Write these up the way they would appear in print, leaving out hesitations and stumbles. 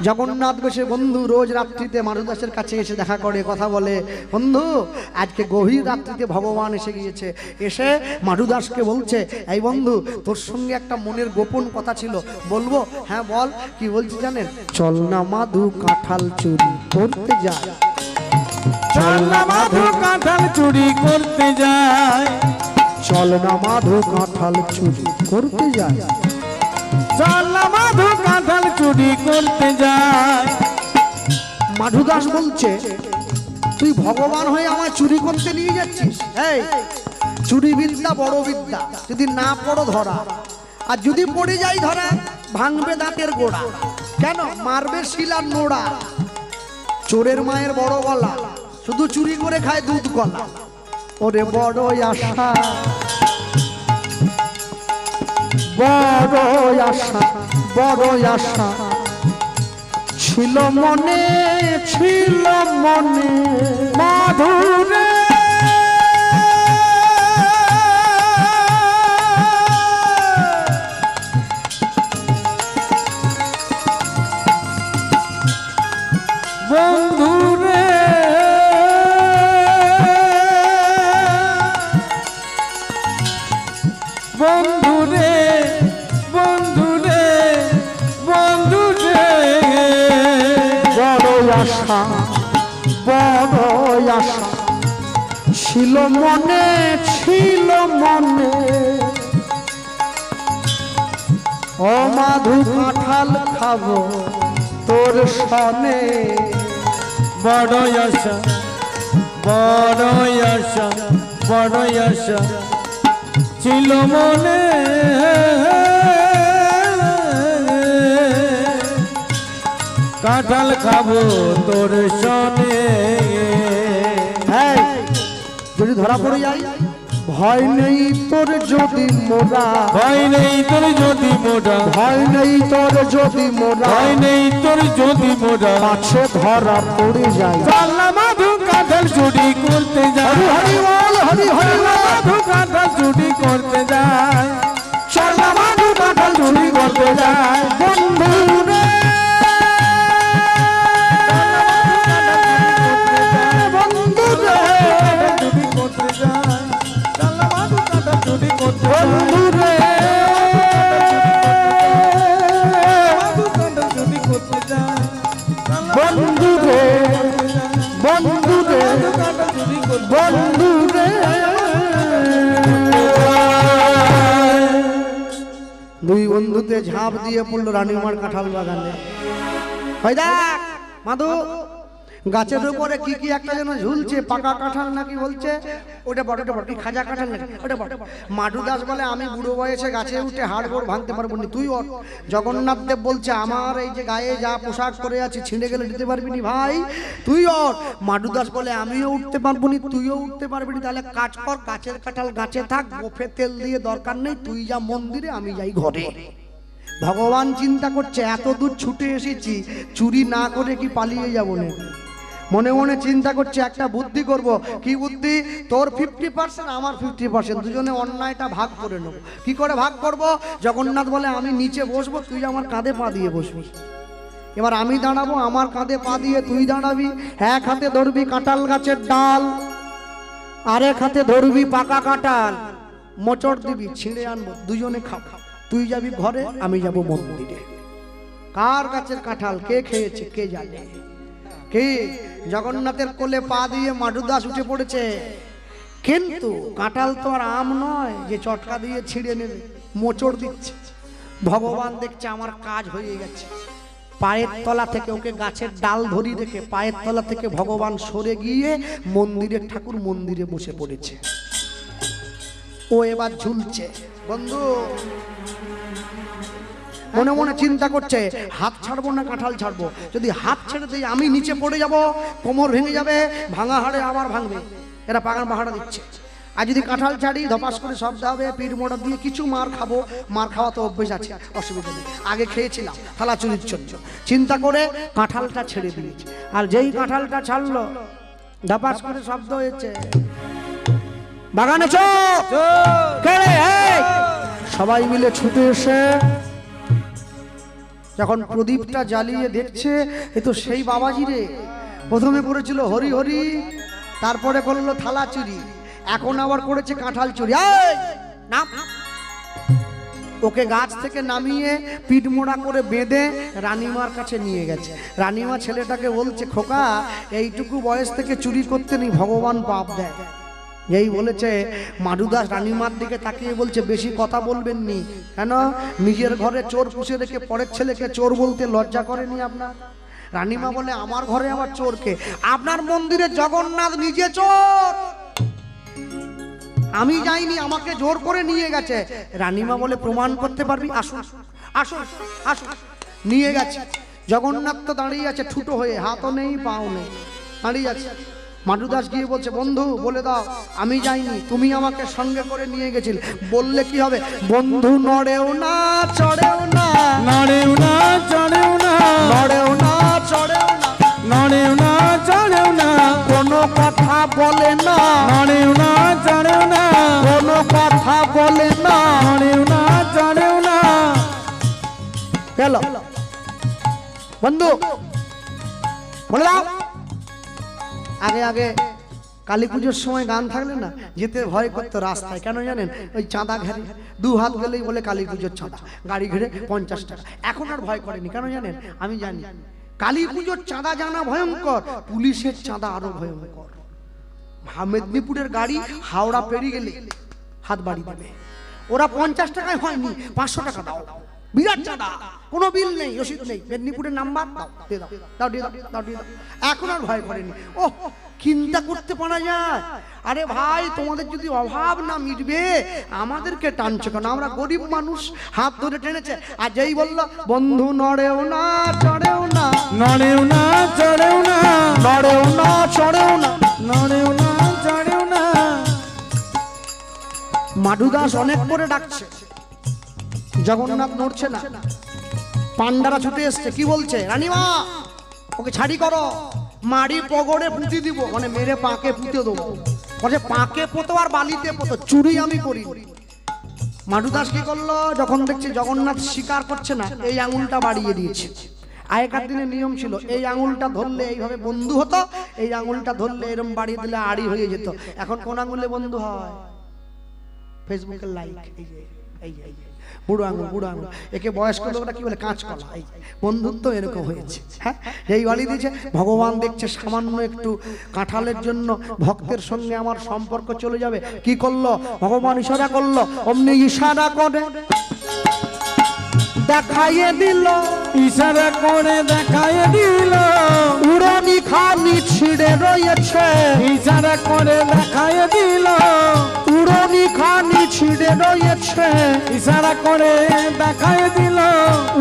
জগন্নাথ বসে বন্ধু রোজ রাত্রিতে মাধুদাসের কাছে এসে দেখা করে, কথা বলে। বন্ধু আজকে গভীর রাত্রিতে ভগবান এসে গিয়েছে, এসে মাধুদাসকে বলছে, এই বন্ধু তোর সঙ্গে একটা মনের গোপন কথা ছিল, বলবো? হ্যাঁ বল। কি বলছি জানেন? চল না মাধু কাঁঠাল চুরি করতে যায়, চল না মাধু কাঁঠাল চুরি করতে যায়, চল না মাধু কাঁঠাল চুরি করতে যায়, চল না মাধু কাঁঠাল চুরি করতে যায়। মাধুদাস বলছে, তুই ভগবান হয়ে আমায় চুরি করতে নিয়ে যাচ্ছিস? এই চুরি বিদ্যা বড় বিদ্যা, যদি না পড়ো ধরা, আর যদি পড়ে যাই ধরা ভাঙবে দাঁতের গোড়া। কেন? মারবে শিলার নোড়া। চোরের মায়ের বড় গলা, শুধু চুরি করে খায় দুধ কলা। ওরে বড় আশা, বড় আশা, বড় আশা ছিল মনে, ছিল মনে মাধুরে, বন্ধুরে বন্ধুরে বন্ধুরে বন্ধুরে, বড় আশা, বড় আশা ছিল মনে, ছিল মনে। ও মাধু কাঁঠাল খাবো তোর সনে, বড় আশা, বড় আশা, বড় আশা ছিল মনে, কাঁঠাল খাবো তোর সনে। যদি ধরা পড়ে যাই, ভয় নেই তোর যদি মোরা, ভয় নেই তোর যদি মোরা, ভয় নেই তোর যদি মোরা, ভয় নেই তোর যদি মোরা, পাছে ধরা পড়ে যায়। চল না মাধু কাঁঠাল চুরি করতে যায়, হরি বল, হরি হরি বল। মাধু কাঁঠাল চুরি করতে যায়, চল না মাধু কাঁঠাল চুরি করতে যায়। বন্ধু রে বন্ধু রে চুরি করতে যায়, চল না মাধু কাঁঠাল চুরি করতে যায়, বন্ধু রে মাধু কাঁঠাল চুরি করতে যায়, বন্ধু রে বন্ধু রে কাঁঠাল চুরি করতে বন্ধু রে। দুই বন্ধুতে ঝাঁপ দিয়ে পড়লো রানীমার কাঁঠাল বাগানে। ওই দেখ মাধু, গাছের উপরে কি কি একটা যেন ঝুলছে, পাকা কাঁঠাল নাকি বলছে, ওটা বড়, ওটা বড়, খাজা কাঁঠাল নাকি ওটা বড়। মাধুদাস বলে, আমি বুড়ো বয়সে গাছে উঠে হাড় গোড় ভাঙতে পারবো না, তুই ওঠ। জগন্নাথ দেব বলছে, আমার এই যে গায়ে যা পোশাক পরে আছে ছিঁড়ে গেলে দিতে পারবি নি ভাই, তুই ওঠ। মাধুদাস বলে, আমিও উঠতে পারবো নি, তুইও উঠতে পারবি নি, তাহলে কাজ কর, গাছের কাঁঠাল গাছে থাক, গোফে তেল দিয়ে দরকার নেই, তুই যা মন্দিরে, আমি যাই ঘরে। ভগবান চিন্তা করছে, এত দূর ছুটে এসেছি, চুরি না করে কি পালিয়ে যাবো না? মনে মনে চিন্তা করছে, একটা বুদ্ধি করব। কি বুদ্ধি? তোর 50%, আমার 50%, দুজনে অন্যায়টা ভাগ করে নেব। কি করে ভাগ করব? জগন্নাথ বলে, আমি নিচে বসবো, তুই আমার কাঁধে পা দিয়ে বসবি। এবার আমি দাঁড়াবো, আমার কাঁধে পা দিয়ে তুই দাঁড়াবি। এক হাতে ধরবি কাঁঠাল গাছের ডাল, আরেক হাতে ধরবি পাকা কাঁঠাল, মোচড় দিবি, ছিঁড়ে আনবো, দুজনে খাবো। তুই যাবি ঘরে, আমি যাব মন্দিরে। কার গাছের কাঁঠাল কে খেয়েছে কে জানে। কি জগন্নাথের কোলে পা দিয়ে মাধুদাস উঠে পড়েছে, কিন্তু কাঁঠাল তো আর আম নয় যে চটকা দিয়ে ছিঁড়ে নেবে, মোচড় দিচ্ছে। ভগবান দেখছে আমার কাজ হয়ে গেছে, পায়ের তলা থেকে ওকে গাছের ডাল ধরি রেখে পায়ের তলা থেকে ভগবান সরে গিয়ে মন্দিরের ঠাকুর মন্দিরে বসে পড়েছে। ও এবার ঝুলছে। বন্ধু মনে মনে চিন্তা করছে, হাত ছাড়বো না কাঁঠাল ছাড়বো, যদি হাত ছেড়ে দিই আমি নিচে পড়ে যাব, কোমর ভেঙে যাবে, ভাঙা হাড়ে আবার ভাঙবে, এরা পাগান পাহাড়া দিচ্ছে। আর যদি কাঁঠাল ছাড়ি ধপাস করে শব্দ হবে, পিঠ মোড়া দিয়ে কিছু মার খাবো, মার খাওয়া তো অভ্যেস আছে, অসুবিধা নেই, আগে খেয়েছিলাম, থালা চুরির জন্য। চিন্তা করে কাঁঠালটা ছেড়ে দিয়েছে। আর যেই কাঁঠালটা ছাড়লো, ধপাস করে শব্দ হয়েছে, বাগানে চোখ, যায়। เ সবাই মিলে ছুটে এসে যখন প্রদীপটা জ্বালিয়ে দেখছে এ তো সেই বাবাজি রে। প্রথমে করেছিল হরি হরি, তারপরে করলো থালা চুরি, এখন আবার করেছে কাঁঠাল চুরি। এই নাম! ওকে গাছ থেকে নামিয়ে পিঠমোড়া করে বেঁধে রানীমার কাছে নিয়ে গেছে। রানীমা ছেলেটাকে বলছে, খোকা এইটুকু বয়স থেকে চুরি করতে নেই, ভগবান পাপ দেয়। এই বলেছে মাধুদাস রানীমার দিকে তাকিয়ে বলছে, বেশি কথা বলবেন নি, কেন নিজের ঘরে চোর পুষে রেখে পরের ছেলেকে চোর বলতে লজ্জা করেনি আপনার? রানীমা বলে, আমার ঘরে আবার চোরকে? আপনার মন্দিরে জগন্নাথ নিজে চোর, আমি যাইনি, আমাকে জোর করে নিয়ে গেছে। রানীমা বলে, প্রমাণ করতে পারবি? আসুন আসুন আসুন। নিয়ে গেছে। জগন্নাথ তো দাঁড়িয়ে আছে ঠুটো হয়ে, হাতও নেই পাও নেই, দাঁড়িয়ে আছে। মাধুদাস গিয়ে বলছে, বন্ধু বলে দাও আমি যাইনি, তুমি আমাকে সঙ্গে করে নিয়ে গেছিলে। বললে কি হবে? বন্ধু নড়েও না চড়েও না, নড়েও না চড়েও না, নড়েও না চড়েও না, নড়েও না চড়েও না, কোনো কথা বলে না, নড়েও না চড়েও না, কোনো কথা বলে না, নড়েও না চড়েও না। গেল। বন্ধু বলে দাও। আগে আগে কালী পুজোর সময় গান থাকলে না যেতে ভয় করতো রাস্তায়, কেন জানেন? ওই চাঁদা ঘেরে দু হাত গেলেই বলে কালী পুজোর চাঁদা, গাড়ি ঘিরে 50 টাকা। এখন আর ভয় করেনি, কেন জানেন? আমি জানি কালী পুজোর চাঁদা জানা ভয়ঙ্কর, পুলিশের চাঁদা আরো ভয়ঙ্কর। মেদিনীপুরের গাড়ি হাওড়া পেরিয়ে গেলে হাত বাড়ি দেবে। ওরা 50 টাকায় হয়নি, 500 টাকা দাও, বিরাট চাঁদা, কোনো বিল নেই, রসিদ নেই, মেদিনীপুরের নাম্বার দাও, দিয়ে দাও, দাও দিয়ে দাও, দাও দিয়ে দাও। এখন আর ভয় করেনি। ও চিন্তা করতে পারা যায়। আরে ভাই, তোমাদের যদি অভাব না মিটবে আমাদেরকে টানছে কেন? আমরা গরিব মানুষ। হাত ধরে টেনেছে, আর যেই বলল বন্ধু নড়েও না চড়েও না, নড়েও না চড়েও না, নড়েও না চড়েও না, নড়েও না চড়েও না। মাধুদাস অনেক করে ডাকছে, জগন্নাথ নড়ছে না। পান্ডারা ছুটে এসছে, কি বলছে? রানীমা ওকে ছাড়ি করো, মারি পগড়ে পুঁতি দিব, মানে মেরে পাকে পুঁতে দেবো। বলছে পাকে পোতো আর বালিতে পোতো, চুরি আমি করি। মাধুদাস কি করলো? যখন দেখছে জগন্নাথ স্বীকার করছে না, এই আঙুলটা বাড়িয়ে দিয়েছে। আগেকার দিনে নিয়ম ছিল, এই আঙুলটা ধরলে এইভাবে বন্ধু হতো, এই আঙুলটা ধরলে এরম বাড়িয়ে দিলে আড়ি হয়ে যেত। এখন কোন আঙুলে বন্ধু হয়? ফেসবুকের লাইক, এই যে এই যে বুড়ো আঙুল, বুড়ো আঙুল। একে বয়স্ক লোকরা কি বলে? কাঁচকলা। এই বন্ধুত্ব এরকম হয়েছে। হ্যাঁ, এই বাড়ি দিয়েছে। ভগবান দেখছে সামান্য একটু কাঁঠালের জন্য ভক্তের সঙ্গে আমার সম্পর্ক চলে যাবে। কি করলো? ভগবান ইশারা করলো, অমনি ইশারা করে দেখাইয়ে দিল, ইশারা করে দেখাইয়ে দিল, উড়নি খানি ছিঁড়ে রয়েছে, ইশারা করে দেখাইয়ে দিল, উড়নি খানি ছিঁড়ে রয়েছে, ইশারা করে দেখাইয়ে দিল,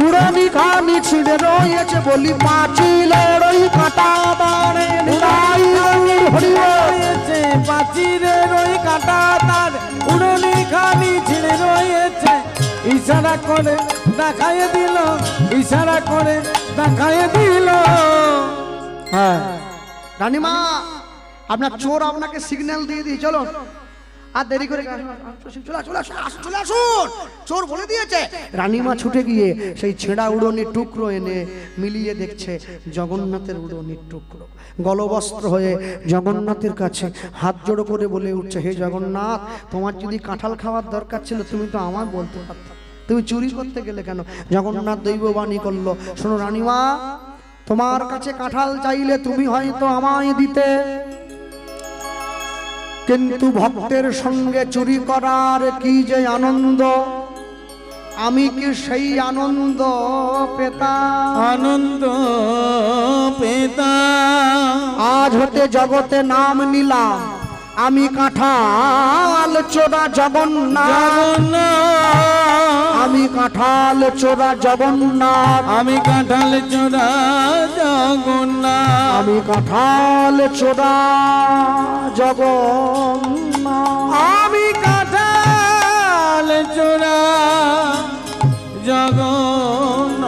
উড়নি খানি ছিঁড়ে রয়েছে। বলি পাঁচিলের ওই কাঁটা বাড়ে নিতাই হরিও, রয়েছে পাচিরের ওই কাঁটা তার উড়নি খানি ছিঁড়ে রয়েছে। ইশারা করে দেখাইয়ে দিল, ইশারা করে দেখাইয়ে দিল। হ্যাঁ রানীমা, আপনার চোর আপনাকে সিগন্যাল দিয়ে দিই, চলো আর দেরি করে চলে আসুন, চোর বলে দিয়েছে। রানীমা ছুটে গিয়ে সেই ছেঁড়া উড়নির টুকরো এনে মিলিয়ে দেখছে জগন্নাথের উড়নির টুকরো। গলবস্ত্র হয়ে জগন্নাথের কাছে হাত জোড়ো করে বলে উঠছে, হে জগন্নাথ, তোমার যদি কাঁঠাল খাওয়ার দরকার ছিল তুমি তো আমার বলতে পারতাম, তুমি চুরি করতে গেলে কেন? জগন্নাথ দৈববাণী করলো, শোনো রানীমা, তোমার কাছে কাঁঠাল চাইলে তুমি হয়তো আমায় দিতে, কিন্তু ভক্তের সঙ্গে চুরি করার কি যে আনন্দ, আমি কি সেই আনন্দ পেতাম? আনন্দ পেতাম। আজ হতে জগতে নাম নিলাম আমি কাঁঠাল চোরা জগন্নাথ, আমি কাঁঠাল চোরা জগন্নাথ, আমি কাঁঠাল চোরা জগন্নাথ, আমি কাঁঠাল চোরা জগন্নাথ, আমি কাঁঠাল চোরা জগন্নাথ।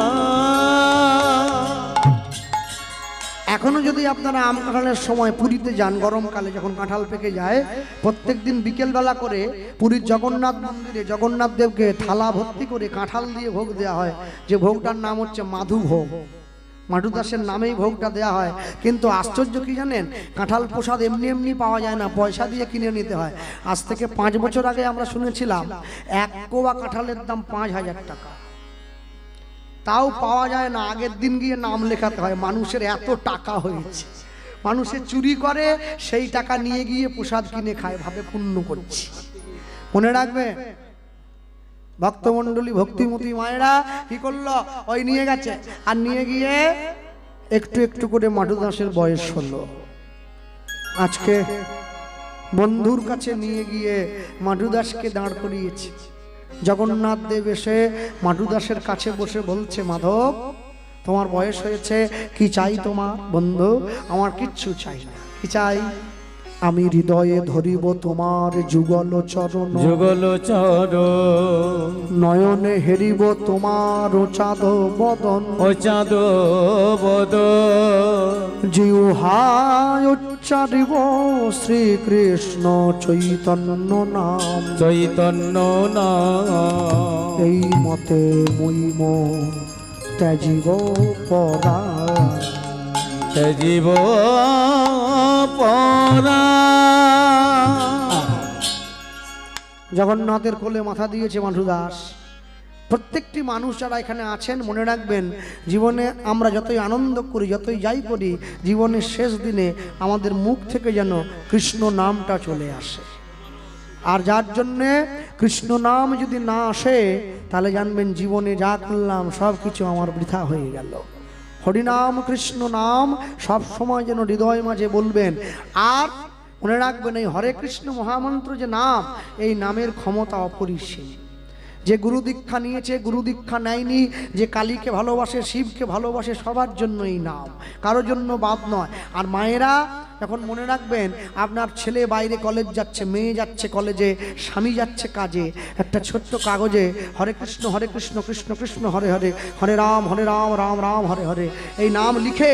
এখনো যদি আপনারা আম কাঁঠালের সময় পুরীতে যান, গরমকালে যখন কাঁঠাল পেকে যায়, প্রত্যেকদিন বিকেলবেলা করে পুরীর জগন্নাথ মন্দিরে জগন্নাথ দেবকে থালা ভর্তি করে কাঁঠাল দিয়ে ভোগ দেওয়া হয়, যে ভোগটার নাম হচ্ছে মাধু ভোগ। মাধু দাসের নামেই ভোগটা দেওয়া হয়। কিন্তু আশ্চর্য কি জানেন, কাঁঠাল প্রসাদ এমনি এমনি পাওয়া যায় না, পয়সা দিয়ে কিনে নিতে হয়। আজ থেকে 5 বছর আগে আমরা শুনেছিলাম 1 কোয়া কাঁঠালের দাম 5,000 টাকা, তাও পাওয়া যায় না। আগের দিন গিয়ে নাম লেখাতে হয়। মানুষের এত টাকা হয়েছে, মানুষের চুরি করে, সেই টাকা নিয়ে গিয়ে প্রসাদ কিনে খায়, ভাবে পুণ্য করছি। মনে রাখবে ভক্তমণ্ডলী, ভক্তিমতী মায়েরা কি করলো, ওই নিয়ে গেছে, আর নিয়ে গিয়ে একটু একটু করে মাধু দাসের বয়স হলো। আজকে বন্ধুর কাছে নিয়ে গিয়ে মাধু দাসকে দাঁড় করিয়েছে। জগন্নাথ দেব এসে মাধু দাসের কাছে বসে বলছে, মাধব তোমার বয়স হয়েছে, কি চাই তোমার? বন্ধু, আমার কিচ্ছু চাই না। কি চাই? আমি হৃদয়ে ধরিব তোমার যুগল চরণ, যুগল চরণ, নয়নে হেরিব তোমার চাঁদ বদন, ও চাঁদ বদন, জিহ্বায় উচ্চারিব শ্রীকৃষ্ণ চৈতন্য নাম, চৈতন্য নাম, এই মতে মুইম ত্যাজিব পরাণ, জীব পরা। জগন্নাথের কোলে মাথা দিয়েছে মাধু দাস। প্রত্যেকটি মানুষ যারা এখানে আছেন মনে রাখবেন, জীবনে আমরা যতই আনন্দ করি, যতই যাই করি, জীবনের শেষ দিনে আমাদের মুখ থেকে যেন কৃষ্ণ নামটা চলে আসে। আর যার জন্যে কৃষ্ণ নাম যদি না আসে, তাহলে জানবেন জীবনে যা করলাম সব কিছু আমার বৃথা হয়ে গেল। হরিনাম কৃষ্ণ নাম সব সময় যেন হৃদয় মাঝে বলবেন। আর মনে রাখবেন, এই হরে কৃষ্ণ মহামন্ত্র যে নাম, এই নামের ক্ষমতা অপরিসীম। যে গুরু দীক্ষা নিয়েছে, গুরু দীক্ষা নেয়নি, যে কালীকে ভালোবাসে, শিবকে ভালোবাসে, সবার জন্য এই নাম, কারোর জন্য বাদ নয়। আর মায়েরা এখন মনে রাখবেন, আপনার ছেলে বাইরে কলেজ যাচ্ছে, মেয়ে যাচ্ছে কলেজে, স্বামী যাচ্ছে কাজে, একটা ছোট্ট কাগজে হরে কৃষ্ণ কৃষ্ণ কৃষ্ণ হরে হরে, হরে রাম রাম রাম হরে হরে, এই নাম লিখে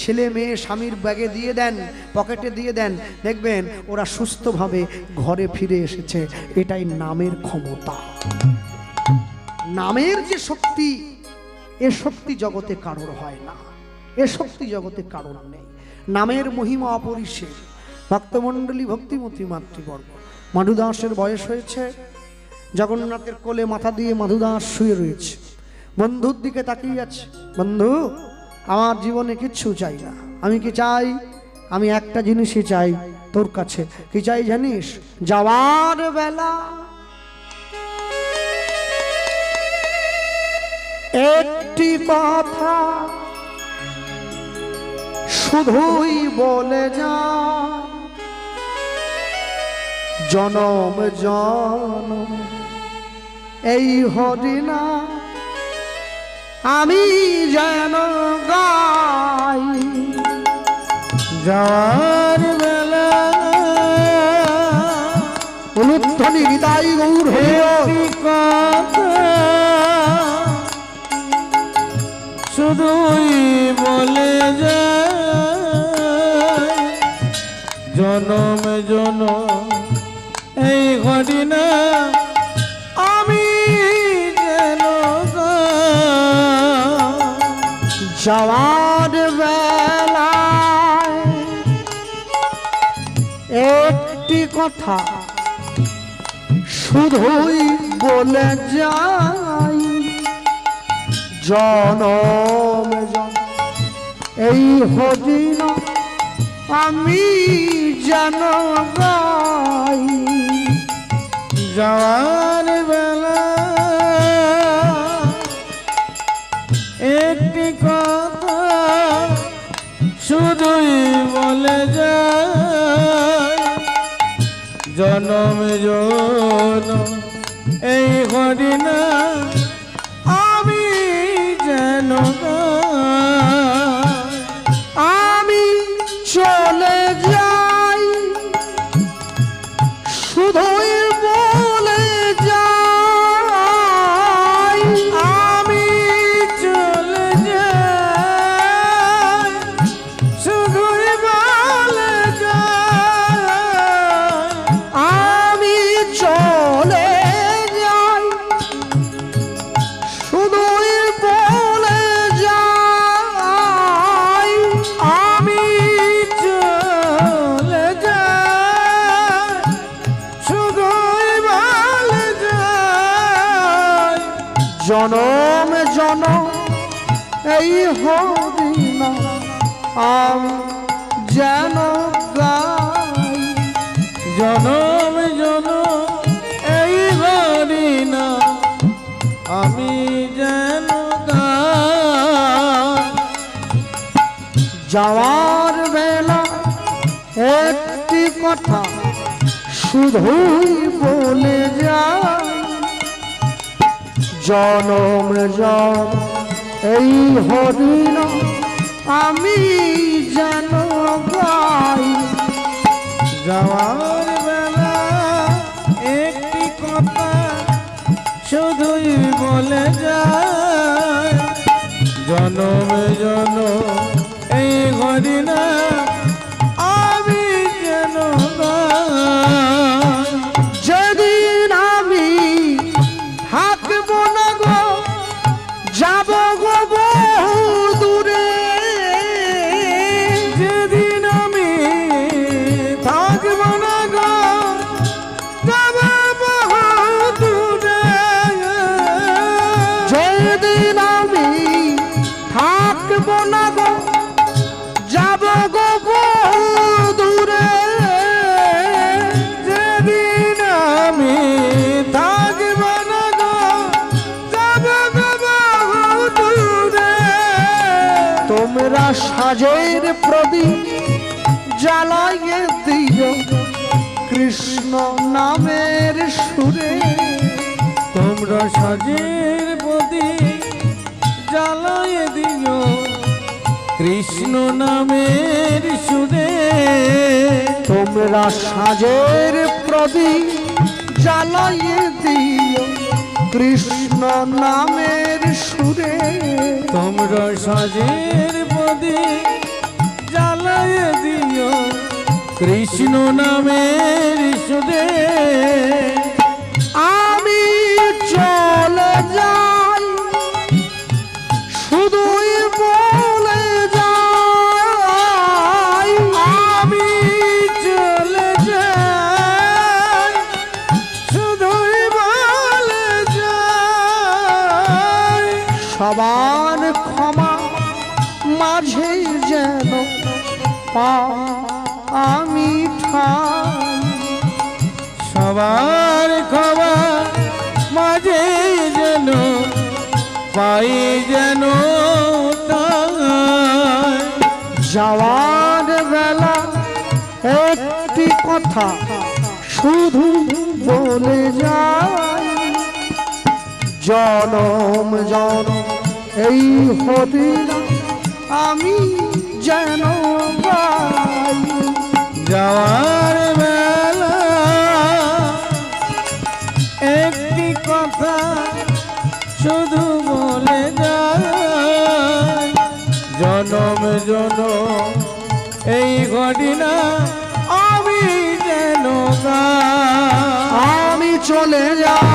ছেলে মেয়ে স্বামীর ব্যাগে দিয়ে দেন, পকেটে দিয়ে দেন, দেখবেন ওরা সুস্থভাবে ঘরে ফিরে এসেছে। এটাই নামের ক্ষমতা। নামের যে শক্তি, এ শক্তি জগতে কারোর হয় না, এ শক্তি জগতে কারোর নেই। নামের মহিমা অপরিসীম। ভক্তমণ্ডলী, ভক্তিমতী মাতৃবর্গ, মাধু দাসের বয়স হয়েছে। জগন্নাথের কোলে মাথা দিয়ে মাধু দাস শুয়ে রয়েছে, বন্ধুর দিকে তাকিয়ে আছে। বন্ধু, আমার জীবনে কিচ্ছু চাই না। আমি কি চাই? আমি একটা জিনিসই চাই তোর কাছে। কি চাই জানিস? যাওয়ার বেলা একটি কথা শুধুই বলে যা, জনম জনম এই হরিনা আমি যেন গাই। যাওয়ার বেলা অনুধ্বনি হৃদয় গৌর একটি কথা শুধুই বলে যায়, জনম জনম এই ঘটনা আমি যেন যাওয়ার বেলায় একটি কথা শুধুই বলে যাই, জনম জনম এই হরিনা আমি যেন গাই। যাওয়ার বেলা একটি কথা শুধুই বলে যায়, জনম জনম এই ঘটনা আমি যেন গাই। আমি চলে যাই শুধুই বলে যাই, আমি চলে যাই জনম জনম এই হরিনাম আমি যেন গাই। জনম জনম এই হরিনাম আমি যেন গাই। যাওয়ার বেলা একটি কথা শুধুই বলে যাই, জনম জনম এই হরিনাম আমি যেন গাই। যাওয়ার বেলা একটি কথা শুধুই বলে যায়, জনম জনম এই হরিনাম আমি যেন গাই। যেদিন আমি থাকব না গো, যাব গো বহু দূরে, যেদিন আমি থাকব না গো, যাব বহু দূরে। যেদিন আমি থাকব না গো, যাব গো বহু দূরে, যেদিন আমি থাকব না গো, যাব বহু দূরে। তোমরা সাজের প্রদীপ জ্বালাইয়ে দিও কৃষ্ণ নামের সুরে। তোমরা সাজের প্রদীপ জ্বালায় দিও কৃষ্ণ নামের সুরে। তোমরা সাজের প্রদীপ জ্বালাইয়ে দিও কৃষ্ণ নামের সুরে। তোমরা সাজের প্রদীপ জ্বালায় দিও কৃষ্ণ নামের সুরে। আমি চলে যাই শুধুই বলে যাই, আমি চলে যাই শুধুই বলে যাই। সবার ক্ষমা মাঝে যেন পাই আমি ঠাই। সবার খবর মাঝে যেন পাই যেন তাই। যাওয়ার বেলা একটি কথা শুধু বলে যাই, জনম জনম এই হরিনাম আমি যেন গাই। যাওয়ার বেলা একটি কথা শুধু বলে যায়, জনম জনম এই ঘটনা আমি যেন গাই। আমি চলে যাই,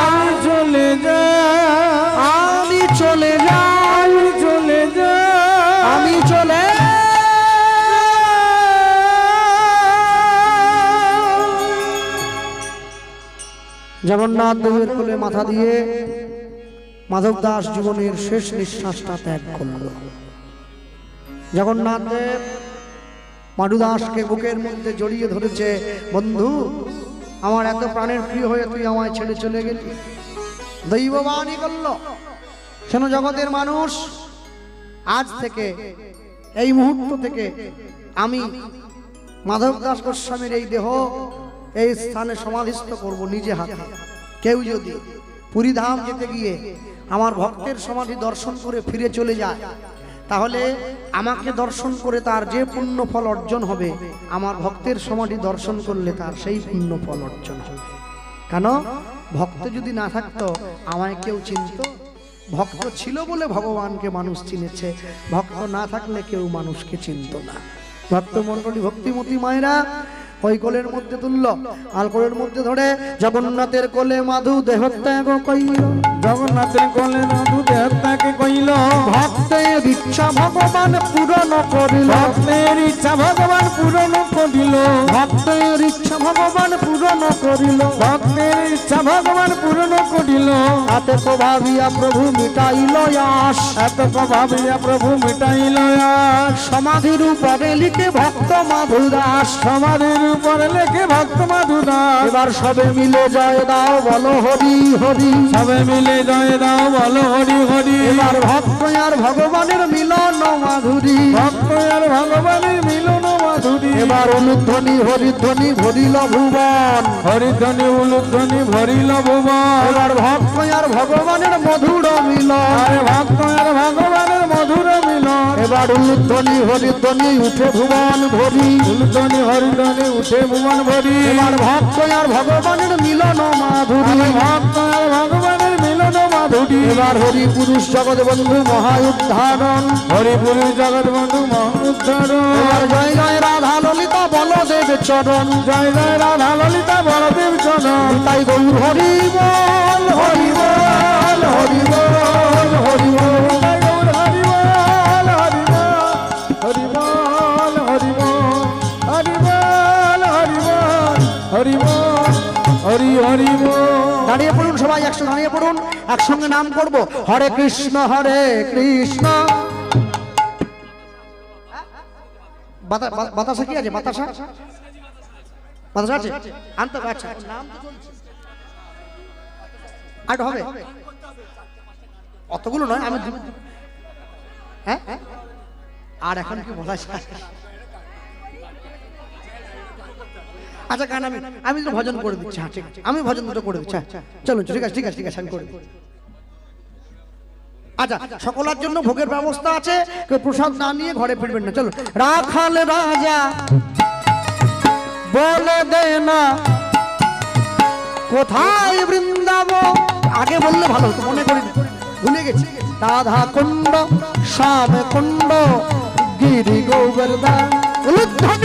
আমি চলে যাই, আমি চলে যাই, আমি চলে যাই, আমি চলে জগন্নাথ দেবের কোলে মাথা দিয়ে মাধব দাস জীবনের শেষ নিঃশ্বাসটা ত্যাগ করল। জগন্নাথ দেব মাধু দাসকে বুকের মধ্যে জড়িয়ে ধরেছে, বন্ধু আমার এত প্রাণের প্রিয় হয়ে তুই আমায় ছেড়ে চলে গেলি। দৈববাণী করল, শোনো জগতের মানুষ, আজ থেকে এই মুহূর্ত থেকে আমি মাধব দাস গোস্বামীর এই দেহ এই স্থানে সমাধিস্থ করব নিজে হাতে। কেউ যদি পুরীধাম যেতে গিয়ে আমার ভক্তের সমাধি দর্শন করে ফিরে চলে যায়, তাহলে আমাকে দর্শন করে তার যে পুণ্য ফল অর্জন হবে, আমার ভক্তের সমাধি দর্শন করলে তার সেই পুণ্য ফল অর্জন হবে। কেন? ভক্ত যদি না থাকতো আমায় কেউ চিনত? ভক্ত ছিল বলে ভগবানকে মানুষ চিনেছে, ভক্ত না থাকলে কেউ মানুষকে চিনত না। ভক্ত মণ্ডলী, ভক্তিমতী মায়েরা, ওই কোলের মধ্যে তুললো, আর কোলের মধ্যে ধরে জগন্নাথের কোলে মাধু দেহত্যাগ কইল। জগন্নাথের কোলে মাধু দেহত্যাগে কইল, ভক্তের ইচ্ছা ভগবান পূরণ করিল। ভক্তের ইচ্ছা ভগবান পূরণ করিল, ভক্তের ইচ্ছা ভগবান পূরণ করিল। ভক্তের ইচ্ছা ভগবান পূরণ করিল। হাতে প্রভাবিয়া প্রভু মিটাইল আশ। এত ভাবিয়া প্রভু মিটাইল আশ। সমাধির উপরে লিখে ভক্ত মাধুদাস। সমাধির উপরে লেখে ভক্ত মাধুদাস। এবার সবে মিলে জয় দাও বলো হরি হরি। সবে মিলে জয় দাও বলো হরি হরি। এবার ভক্ত আর ভগবানের মিলন মাধুরী। ভক্ত আর ভগবানের মিলন মাধুরী। এবার অনুধ্বনি হরিধ্বনি ভরিল ভুবন। হরিধ্বনি উলুধ্বনি ভরিল ভুবন। এবার ভক্ত আর ভগবানের মধুর মিলন। আরে ভক্ত আর ভগবানের মধুর মিলন। এবার অনুধ্বনি হরিধ্বনি উঠে ভুবন ভরি। উলুধ্বনি হরিধ্বনি উঠে ভুবন ভরি। এবার ভক্ত আর ভগবানের মিলন মাধুরী। আরে ভক্ত আর ভগবানের মিলন মাধুরী। এবার হরি পুরুষ জগৎ বন্ধু মহা উদ্ধারণ। হরিপুরী জগৎ বন্ধু মহোদ্ধারণ। এবার জয় জয় রাধা ললিতা বলদেব চরণ। জয় জয় রাধা ললিতা বলদেব চরণ। তাই গৌর হরি বল হরি বল হরি বল হরি বল। জয় গৌর হরি বল হরি বল হরি বল হরি বল হরি বল হরি বল হরি বল হরি হরি বল। দাঁড়িয়ে পড়ুন সবাই, একসঙ্গে দাঁড়িয়ে পড়ুন, একসঙ্গে নাম করব হরে কৃষ্ণ হরে কৃষ্ণ। বাতাসা কি আছে? বাতাসা বাতাসা আছে আনতে হবে। আচ্ছা নাম তো চলছে, আর হবে অতগুলো নয়। আমি হ্যাঁ আর এখন কি বলা যায়? আচ্ছা গান আমি তো ভজন করে দিচ্ছি। হ্যাঁ ঠিক আছে, আমি ভজন দুটো করে দিচ্ছি। চলুন ঠিক আছে ঠিক আছে ঠিক আছে আমি করে দিচ্ছি। আচ্ছা সকলের জন্য ভোগের ব্যবস্থা আছে, কেউ প্রসাদ না নিয়ে ঘরে ফিরবেন না। চলো। রাখাল রাজা বলে দে না কোথায় বৃন্দাবন। আগে বললে ভালো হতো, মনে করি ভুলে গেছি। রাধা কুণ্ড শ্যাম কুণ্ড গিরি গোবর্ধন। উলুধ্বনি